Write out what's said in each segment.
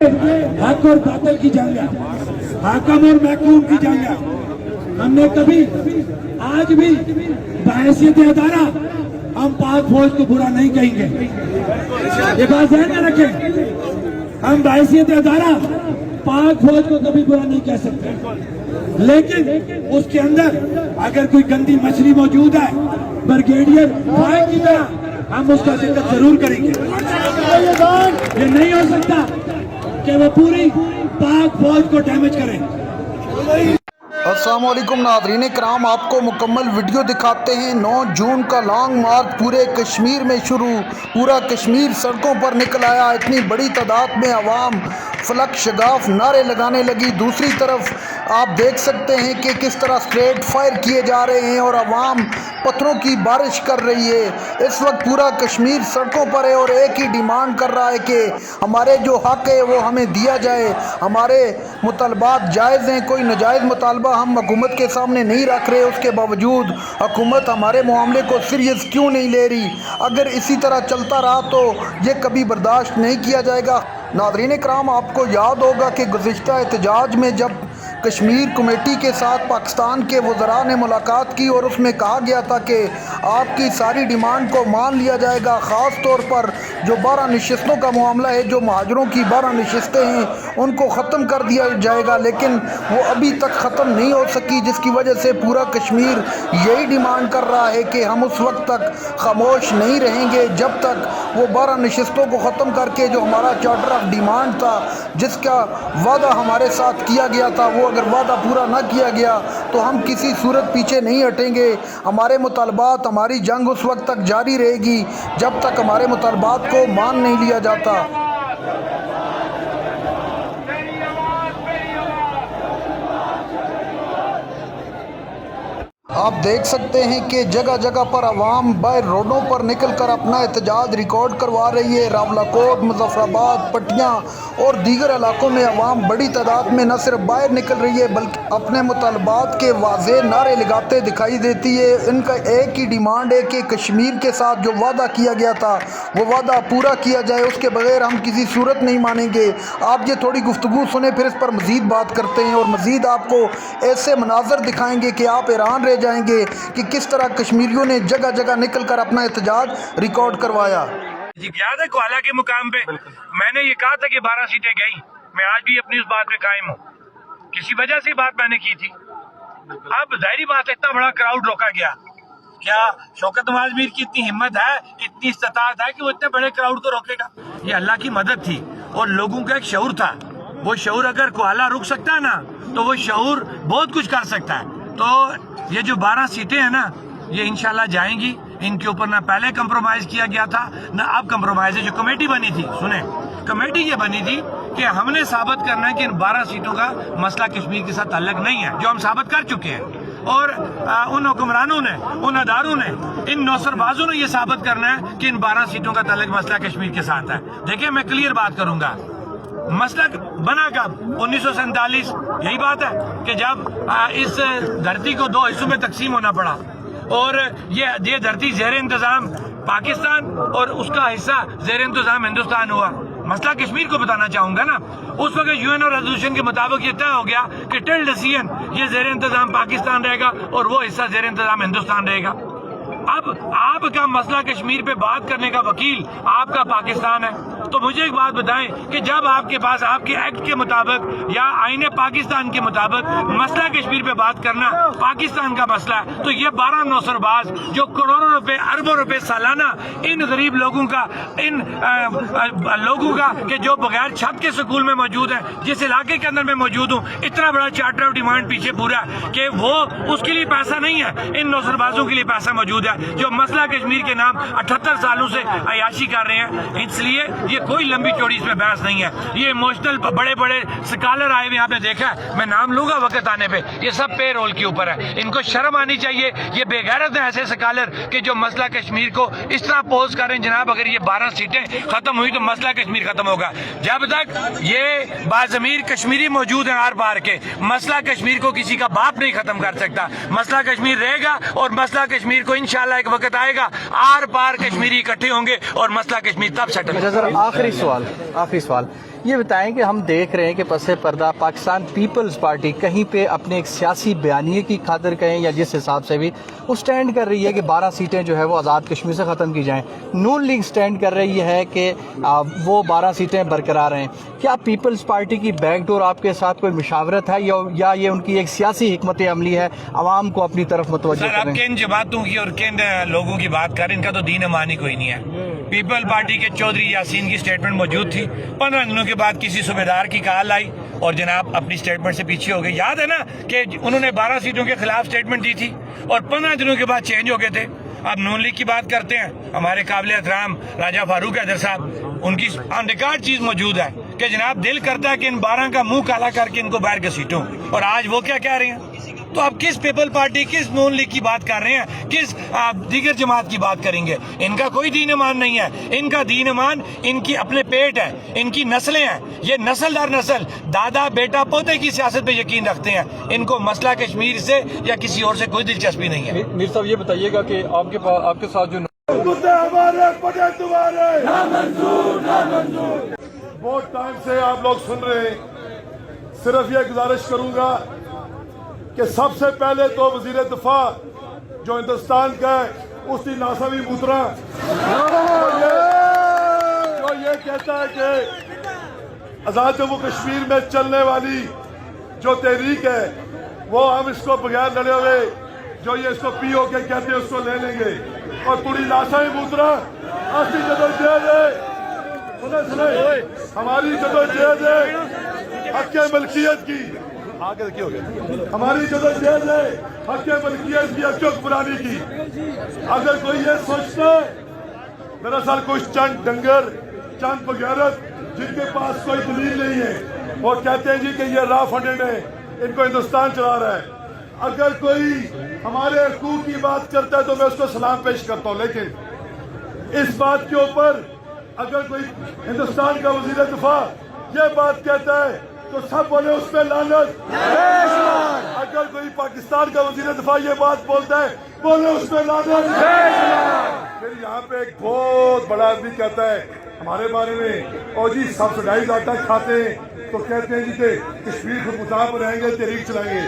حق اور باطل کی جنگ ہے، حاکم اور محکوم کی جنگ ہے۔ ہم نے کبھی آج بھی بحیثیت ادارہ ہم پاک فوج کو برا نہیں کہیں گے، یہ بات ذہن میں رکھیں۔ ہم بحیثیت ادارہ پاک فوج کو کبھی برا نہیں کہہ سکتے، لیکن اس کے اندر اگر کوئی گندی مچھلی موجود ہے بریگیڈیئر فائر کی طرح، ہم اس کا ذکر ضرور کریں گے۔ یہ نہیں ہو سکتا کہ وہ پوری پاک فوج کو ڈیمیج کریں۔ السلام علیکم ناظرین کرام، آپ کو مکمل ویڈیو دکھاتے ہیں۔ 9 جون کا لانگ مارچ پورے کشمیر میں شروع، پورا کشمیر سڑکوں پر نکل آیا۔ اتنی بڑی تعداد میں عوام فلک شگاف نعرے لگانے لگی۔ دوسری طرف آپ دیکھ سکتے ہیں کہ کس طرح اسٹریٹ فائر کیے جا رہے ہیں اور عوام پتھروں کی بارش کر رہی ہے۔ اس وقت پورا کشمیر سڑکوں پر ہے اور ایک ہی ڈیمانڈ کر رہا ہے کہ ہمارے جو حق ہے وہ ہمیں دیا جائے، ہمارے مطالبات جائز ہیں، کوئی ناجائز مطالبہ ہم حکومت کے سامنے نہیں رکھ رہے۔ اس کے باوجود حکومت ہمارے معاملے کو سیریس کیوں نہیں لے رہی؟ اگر اسی طرح چلتا رہا تو یہ کبھی برداشت نہیں کیا جائے گا۔ ناظرین کرام، آپ کو یاد ہوگا کہ گزشتہ احتجاج میں جب کشمیر کمیٹی کے ساتھ پاکستان کے وزراء نے ملاقات کی اور اس میں کہا گیا تھا کہ آپ کی ساری ڈیمانڈ کو مان لیا جائے گا، خاص طور پر جو 12 نشستوں کا معاملہ ہے، جو مہاجروں کی 12 نشستیں ہیں ان کو ختم کر دیا جائے گا، لیکن وہ ابھی تک ختم نہیں ہو سکی، جس کی وجہ سے پورا کشمیر یہی ڈیمانڈ کر رہا ہے کہ ہم اس وقت تک خاموش نہیں رہیں گے جب تک وہ 12 نشستوں کو ختم کر کے جو ہمارا چارٹر آف ڈیمانڈ تھا، جس کا وعدہ ہمارے ساتھ کیا گیا تھا، وہ اگر وعدہ پورا نہ کیا گیا تو ہم کسی صورت پیچھے نہیں ہٹیں گے۔ ہمارے مطالبات، ہماری جنگ اس وقت تک جاری رہے گی جب تک ہمارے مطالبات کو مان نہیں لیا جاتا۔ آپ دیکھ سکتے ہیں کہ جگہ جگہ پر عوام باہر روڈوں پر نکل کر اپنا احتجاج ریکارڈ کروا رہی ہے۔ راولہ کوٹ، مظفر آباد، پٹیاں اور دیگر علاقوں میں عوام بڑی تعداد میں نہ صرف باہر نکل رہی ہے بلکہ اپنے مطالبات کے واضح نعرے لگاتے دکھائی دیتی ہے۔ ان کا ایک ہی ڈیمانڈ ہے کہ کشمیر کے ساتھ جو وعدہ کیا گیا تھا وہ وعدہ پورا کیا جائے، اس کے بغیر ہم کسی صورت نہیں مانیں گے۔ آپ یہ تھوڑی گفتگو سنیں، پھر اس پر مزید بات کرتے ہیں اور مزید آپ کو ایسے مناظر دکھائیں گے کہ آپ حیران رہ جائیں گے کہ کس طرح کشمیریوں نے جگہ جگہ نکل کر اپنا احتجاج ریکارڈ کروایا۔ جی یاد ہے کوالہ کے مقام پہ میں نے یہ کہا تھا کہ 12 سیٹیں گئیں، میں آج بھی اپنی اس بات پہ قائم ہوں، کسی وجہ سے بات میں نے کی تھی۔ اب ظاہری بات ہے اتنا بڑا کراؤڈ روکا گیا، کیا شوکت نواز میر کی اتنی ہمت ہے، اتنی استطاعت ہے کہ وہ اتنے بڑے کراؤڈ کو روکے گا؟ یہ اللہ کی مدد تھی اور لوگوں کا ایک شعور تھا۔ وہ شعور اگر کوالہ رک سکتا ہے نا تو وہ شعور بہت کچھ کر سکتا ہے۔ تو یہ جو 12 سیٹیں ہیں نا، یہ انشاءاللہ جائیں گی۔ ان کے اوپر نہ پہلے کمپرومائز کیا گیا تھا نہ اب کمپرومائز ہے۔ جو کمیٹی بنی تھی، سنیں، کمیٹی یہ بنی تھی کہ ہم نے ثابت کرنا ہے کہ ان 12 سیٹوں کا مسئلہ کشمیر کے ساتھ تعلق نہیں ہے، جو ہم ثابت کر چکے ہیں۔ اور ان حکمرانوں نے، ان اداروں نے، ان نوسر بازوں نے یہ ثابت کرنا ہے کہ ان 12 سیٹوں کا تعلق مسئلہ کشمیر کے ساتھ ہے۔ دیکھیں، میں کلیئر بات کروں گا، مسئلہ بنا کب؟ 1947، یہی بات ہے کہ جب اس دھرتی کو 2 حصوں میں تقسیم ہونا پڑا اور یہ دھرتی زیر انتظام پاکستان اور اس کا حصہ زیر انتظام ہندوستان ہوا۔ مسئلہ کشمیر کو بتانا چاہوں گا نا، اس وقت UN اور ریزولوشن کے مطابق یہ طے ہو گیا کہ ٹل ڈیسیژن یہ زیر انتظام پاکستان رہے گا اور وہ حصہ زیر انتظام ہندوستان رہے گا۔ اب آپ کا مسئلہ کشمیر پہ بات کرنے کا وکیل آپ کا پاکستان ہے، تو مجھے ایک بات بتائیں کہ جب آپ کے پاس آپ کے ایکٹ کے مطابق یا آئین پاکستان کے مطابق مسئلہ کشمیر پہ بات کرنا پاکستان کا مسئلہ ہے، تو یہ 12 نوسر باز جو کروڑوں روپے، اربوں روپے سالانہ ان غریب لوگوں کا، ان لوگوں کا کہ جو بغیر چھت کے سکول میں موجود ہیں، جس علاقے کے اندر میں موجود ہوں، اتنا بڑا چارٹر آف ڈیمانڈ پیچھے پورا کہ وہ اس کے لیے پیسہ نہیں ہے، ان نوسر بازوں کے لیے پیسہ موجود ہے جو مسئلہ کشمیر کے نام 78 سالوں سے عیاشی کر رہے ہیں۔ اس لیے یہ کوئی لمبی چوڑی اس میں بحث نہیں ہے۔ یہ ایموشنل بڑے بڑے سکالر آئے ہوئے یہاں پہ دیکھا ہے، میں نام لوں گا وقت آنے پہ، یہ سب پے رول کے اوپر ہے۔ ان کو شرم آنی چاہیے، یہ بے غیرت ہیں ایسے سکالر کہ جو مسئلہ کشمیر کو اس طرح پوز کر رہے ہیں جناب اگر یہ 12 سیٹیں ختم ہوئی تو مسئلہ کشمیر ختم ہوگا۔ جب تک یہ باضمیر کشمیری موجود ہیں آر پار کے، مسئلہ کشمیر کو کسی کا باپ نہیں ختم کر سکتا۔ مسئلہ کشمیر رہے گا اور مسئلہ کشمیر کو انشاءاللہ ایک وقت آئے گا آر پار کشمیری اکٹھے ہوں گے اور مسئلہ کشمیر تب سیٹل۔ آخری سوال یہ بتائیں کہ ہم دیکھ رہے ہیں کہ پس پردہ پاکستان پیپلز پارٹی کہیں پہ اپنے ایک سیاسی بیانیے کی خاطر کہیں یا جس حساب سے بھی وہ سٹینڈ کر رہی ہے کہ 12 سیٹیں جو ہے وہ آزاد کشمیر سے ختم کی جائیں. نون لیگ سٹینڈ کر رہی ہے کہ وہ 12 سیٹیں برقرار ہیں. کیا پیپلز پارٹی کی بیک ڈور آپ کے ساتھ کوئی مشاورت ہے یا یہ ان کی ایک سیاسی حکمت عملی ہے عوام کو اپنی طرف متوجہ سر کریں؟ اب کن جماعتوں کی اور کن لوگوں کی بات کریں، ان کا تو دین ایمان ہی کوئی نہیں ہے. پیپل پارٹی کے چودھری یاسین کی سٹیٹمنٹ موجود تھی، 15 دنوں کے بعد کسی صوبیدار کی کال آئی اور جناب اپنی سٹیٹمنٹ سے پیچھے ہو گئے. یاد ہے نا کہ انہوں نے 12 سیٹوں کے خلاف سٹیٹمنٹ دی تھی اور 15 دنوں کے بعد چینج ہو گئے تھے. اب نون لیگ کی بات کرتے ہیں، ہمارے قابل احترام راجہ فاروق حیدر صاحب، ان کی آن ریکارڈ چیز موجود ہے کہ جناب دل کرتا ہے کہ ان 12 کا منہ کالا کر کے ان کو باہر گھسیٹوں، اور آج وہ کیا کہہ رہے ہیں. تو آپ کس پیپل پارٹی، کس نون لیگ کی بات کر رہے ہیں، کس دیگر جماعت کی بات کریں گے؟ ان کا کوئی دین ایمان نہیں ہے. ان کا دین ایمان ان کی اپنے پیٹ ہے، ان کی نسلیں ہیں. یہ نسل در نسل دادا بیٹا پوتے کی سیاست پہ یقین رکھتے ہیں. ان کو مسئلہ کشمیر سے یا کسی اور سے کوئی دلچسپی نہیں ہے. میر صاحب یہ بتائیے گا کہ آپ کے ساتھ جو بہت ٹائم سے آپ لوگ سن رہے ہیں. صرف یہ گزارش کروں گا کہ سب سے پہلے تو وزیر دفاع جو ہندوستان کا ہے اس کی ناسوی بوترا جو یہ کہتا ہے کہ آزاد جموں کشمیر میں چلنے والی جو تحریک ہے وہ ہم اس کو بغیر لڑے ہوئے جو یہ اس کو پی او کے کہتے ہیں اس کو لے لیں گے. اور پوری ناسوی بوترا اصلی جدوجہد ہے، سنیں ہماری جدوجہد ہے حق ملکیت کی، ہماری جدوجہد ہے حق ملکیت کی، حق حکمرانی کی. اگر کوئی یہ سوچتا ہے دراصل کچھ چند ڈنگر چند بغیرت جن کے پاس کوئی دلیل نہیں ہے وہ کہتے ہیں جی کہ یہ را فنڈڈ ہے، ان کو ہندوستان چلا رہا ہے. اگر کوئی ہمارے حقوق کی بات کرتا ہے تو میں اس کو سلام پیش کرتا ہوں، لیکن اس بات کے اوپر اگر کوئی ہندوستان کا وزیر دفاع یہ بات کہتا ہے تو سب بولے اس پہ لعنت. اگر کوئی پاکستان کا وزیر دفاع یہ بات بولتا ہے بولے اس پہ لعنت. پھر یہاں پہ ایک بہت بڑا آدمی کہتا ہے ہمارے بارے میں، اور جی سبسڈائز آٹا کھاتے ہیں تو کہتے ہیں جی کہ کشمیر خود مختار پر رہیں گے، تحریک چلائیں گے.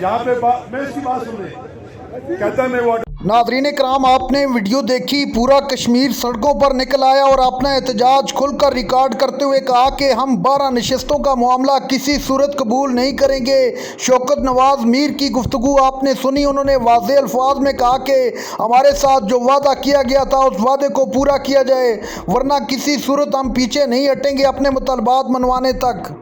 یہاں پہ میں اس کی بات سن رہے کہتا ہے میں وہ ناظرین کرام، آپ نے ویڈیو دیکھی. پورا کشمیر سڑکوں پر نکل آیا اور اپنا احتجاج کھل کر ریکارڈ کرتے ہوئے کہا کہ ہم 12 نشستوں کا معاملہ کسی صورت قبول نہیں کریں گے. شوکت نواز میر کی گفتگو آپ نے سنی. انہوں نے واضح الفاظ میں کہا کہ ہمارے ساتھ جو وعدہ کیا گیا تھا اس وعدے کو پورا کیا جائے، ورنہ کسی صورت ہم پیچھے نہیں ہٹیں گے اپنے مطالبات منوانے تک.